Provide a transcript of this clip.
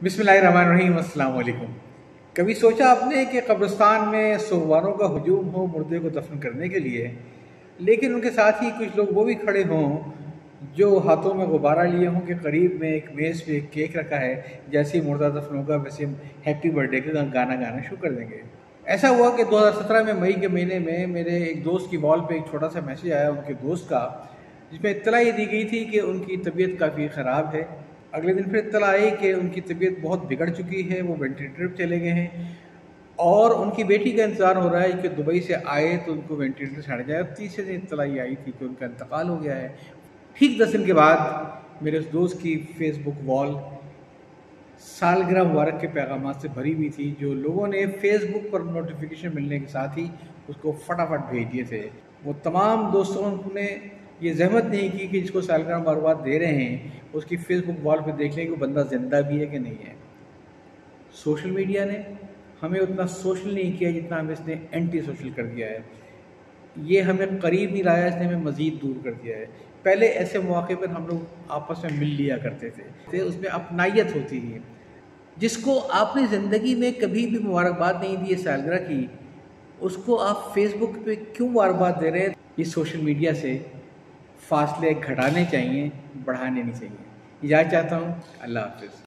बिस्मिल्लाहिर्रहमानिर्रहीम, अस्सलाम वालेकुम। कभी सोचा आपने कि कब्रिस्तान में सोमवारों का हुजूम हो मुर्दे को दफन करने के लिए, लेकिन उनके साथ ही कुछ लोग वो भी खड़े हों जो हाथों में गुब्बारा लिए हों कि करीब में एक मेज़ पे एक केक रखा है, जैसे ही मुर्दा दफन होगा वैसे हम हैप्पी बर्थडे का गाना गाना शुरू कर देंगे। ऐसा हुआ कि 2017 में मई के महीने में मेरे एक दोस्त की वॉल पे एक छोटा सा मैसेज आया उनके दोस्त का, जिसमें इत्तला ये दी गई थी कि उनकी तबीयत काफ़ी ख़राब है। अगले दिन फिर इत्तला आई कि उनकी तबीयत बहुत बिगड़ चुकी है, वो वेंटिलेटर पर चले गए हैं और उनकी बेटी का इंतज़ार हो रहा है कि दुबई से आए तो उनको वेंटिलेटर से हट जाए। और तीसरे दिन इत्तला ये आई थी कि उनका इंतकाल हो गया है। ठीक 10 दिन के बाद मेरे उस दोस्त की फेसबुक वॉल सालगिरह मुबारक के पैगामात से भरी हुई थी, जो लोगों ने फेसबुक पर नोटिफिकेशन मिलने के साथ ही उसको फटाफट भेज दिए थे। वो तमाम दोस्तों ने ये जहमत नहीं की कि जिसको सालगिरह मुबारकबाद दे रहे हैं उसकी फेसबुक वॉल पर देख लें कि वो बंदा ज़िंदा भी है कि नहीं है। सोशल मीडिया ने हमें उतना सोशल नहीं किया जितना हमें इसने एंटी सोशल कर दिया है। ये हमें करीब नहीं लाया, इसने हमें मज़ीद दूर कर दिया है। पहले ऐसे मौके पर हम लोग आपस में मिल लिया करते थे, उसमें अपनायत होती थी। जिसको आपने ज़िंदगी में कभी भी मुबारकबाद नहीं दी है सालगिरह की, उसको आप फेसबुक पे क्यों मुबारकबाद दे रहे हैं? ये सोशल मीडिया से फासले घटाने चाहिए, बढ़ाने नहीं चाहिए। इजाज़त चाहता हूँ। अल्लाह हाफ़िज़।